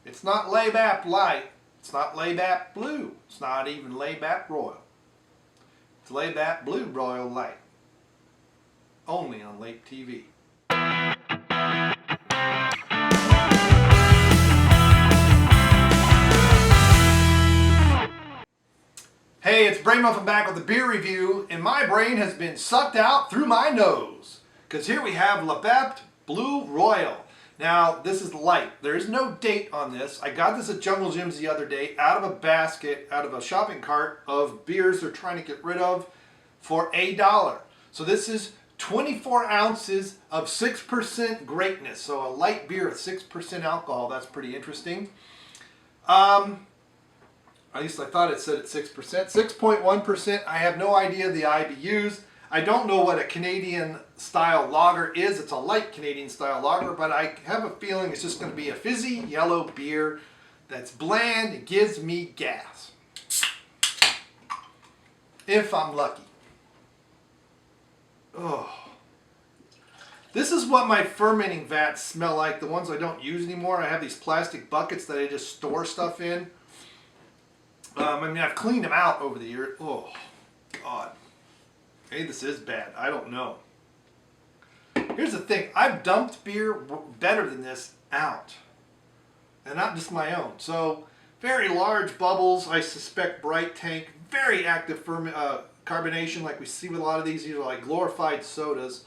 It's not Labatt Light. It's not Labatt Blue. It's not even Labatt Royal. It's Labatt Blue Royal Light. Only on Lake TV. Hey, it's Brainmuffin back with a beer review, and my brain has been sucked out through my nose. Because here we have Labatt Blue Royal. Now, this is light. There is no date on this. I got this at Jungle Jim's the other day out of a basket, out of a shopping cart of beers they're trying to get rid of for $1. So this is 24 ounces of 6% greatness. So a light beer with 6% alcohol. That's pretty interesting. At least I thought it said at 6%. 6.1%. I have no idea the IBUs. I don't know what a Canadian style lager is. It's a light Canadian style lager, but I have a feeling it's just going to be a fizzy yellow beer that's bland. It gives me gas. If I'm lucky. Oh. This is what my fermenting vats smell like, the ones I don't use anymore. I have these plastic buckets that I just store stuff in. I mean, I've cleaned them out over the years. Oh, God. Maybe this is bad. I don't know. Here's the thing. I've dumped beer better than this out. And not just my own. So, very large bubbles. I suspect bright tank. Very active carbonation like we see with a lot of these. These are like glorified sodas.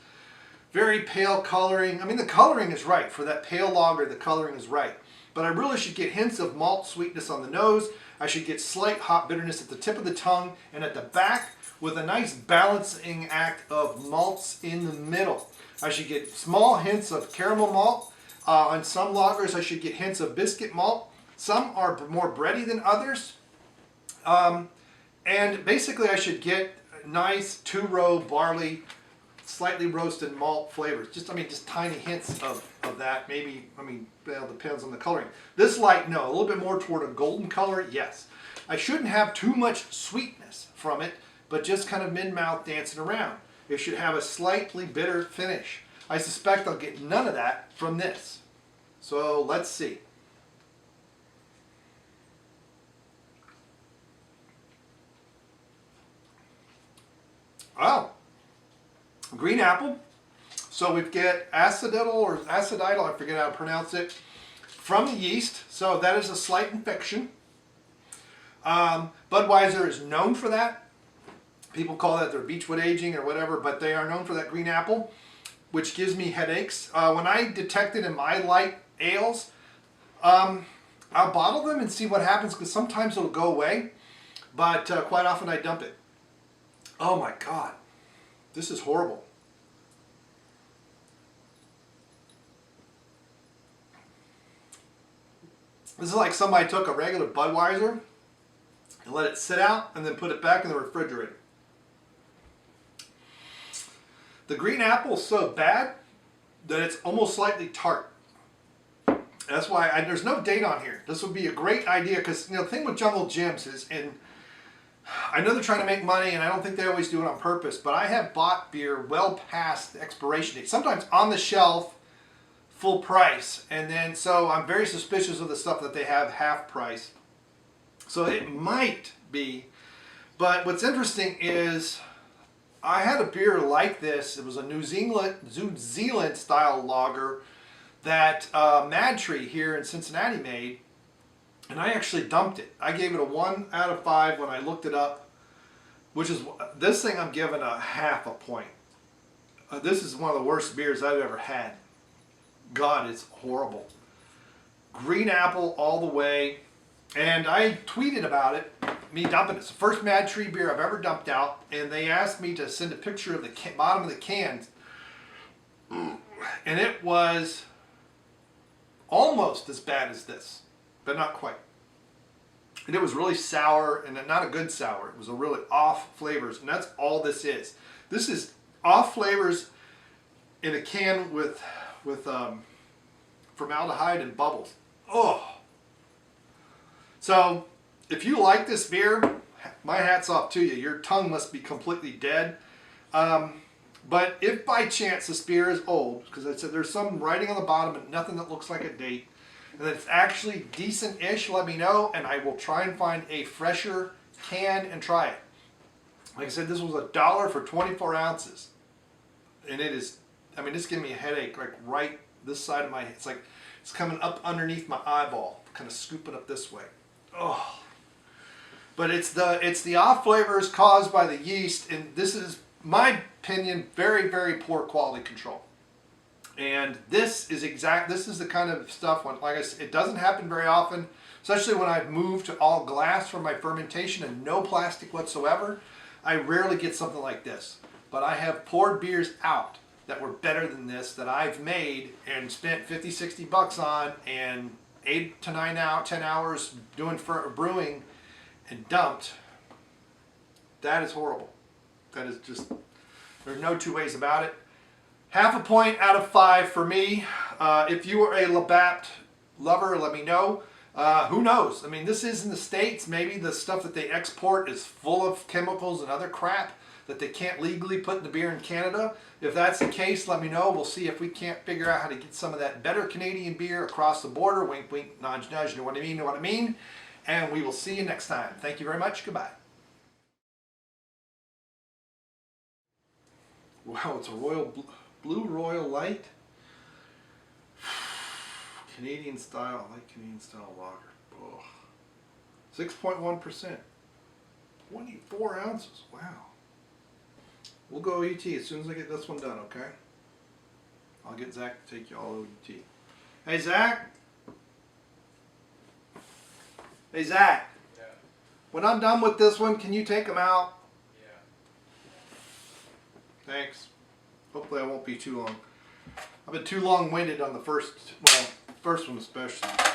Very pale coloring. I mean, the coloring is right. For that pale lager, the coloring is right. But I really should get hints of malt sweetness on the nose. I should get slight hop bitterness at the tip of the tongue and at the back with a nice balancing act of malts in the middle. I should get small hints of caramel malt. On some lagers, I should get hints of biscuit malt. Some are more bready than others. And basically, I should get nice two-row barley, slightly roasted malt flavors. Just tiny hints of that. Maybe, well, it depends on the coloring. This light, no. A little bit more toward a golden color, yes. I shouldn't have too much sweetness from it, but just kind of mid-mouth dancing around. It should have a slightly bitter finish. I suspect I'll get none of that from this. So let's see. Oh. Green apple. So we get acetyl or acetyl, I forget how to pronounce it, from the yeast. So that is a slight infection. Budweiser is known for that. People call that their beechwood aging or whatever, but they are known for that green apple, which gives me headaches. When I detect it in my light ales, I'll bottle them and see what happens, because sometimes it'll go away, but quite often I dump it. Oh my God, this is horrible. This is like somebody took a regular Budweiser and let it sit out and then put it back in the refrigerator. The green apple is so bad that it's almost slightly tart. That's why there's no date on here. This would be a great idea, because the thing with Jungle Jim's is, and I know they're trying to make money, and I don't think they always do it on purpose, but I have bought beer well past the expiration date, sometimes on the shelf, full price, and then so I'm very suspicious of the stuff that they have half price. So it might be, but what's interesting is I had a beer like this. It was a New Zealand style lager that Mad Tree here in Cincinnati made, and I actually dumped it. I gave it a 1 out of 5 when I looked it up, which is, this thing I'm giving a half a point. This is one of the worst beers I've ever had. God, it's horrible. Green apple all the way. And I tweeted about it, me dumping it. It's the first Mad Tree beer I've ever dumped out. And they asked me to send a picture of the bottom of the can. And it was almost as bad as this, but not quite. And it was really sour, and not a good sour. It was a really off flavors, and that's all this is. This is off flavors in a can with formaldehyde and bubbles. Oh. So, if you like this beer, my hat's off to you. Your tongue must be completely dead. But if by chance this beer is old, because I said there's some writing on the bottom and nothing that looks like a date, and it's actually decent-ish, let me know, and I will try and find a fresher can and try it. Like I said, this was $1 for 24 ounces. And it is, I mean, it's giving me a headache, like right this side of my, it's like, it's coming up underneath my eyeball, kind of scooping up this way. Oh. But it's the off flavors caused by the yeast, and this is, my opinion, very, very poor quality control. And this is the kind of stuff when, like I said, it doesn't happen very often, especially when I've moved to all glass for my fermentation and no plastic whatsoever. I rarely get something like this. But I have poured beers out that were better than this, that I've made and spent 50, 60 bucks on, and 8 to 10 hours doing for brewing and dumped. That is horrible. That is just, there's no two ways about it. Half a point out of 5 for me. If you are a Labatt lover, let me know. Who knows? I mean, this is in the States. Maybe the stuff that they export is full of chemicals and other crap that they can't legally put in the beer in Canada. If that's the case, let me know. We'll see if we can't figure out how to get some of that better Canadian beer across the border. Wink, wink, nudge, nudge. You know what I mean? Know what I mean? And we will see you next time. Thank you very much. Goodbye. Wow, it's a Blue Royal Light. Canadian style, light Canadian style lager. 6.1%. 24 ounces. Wow. We'll go UT as soon as I get this one done, okay? I'll get Zach to take you all over UT. Hey, Zach? Hey, Zach? Yeah. When I'm done with this one, can you take them out? Yeah. Thanks. Hopefully I won't be too long. I've been too long-winded on the first one especially.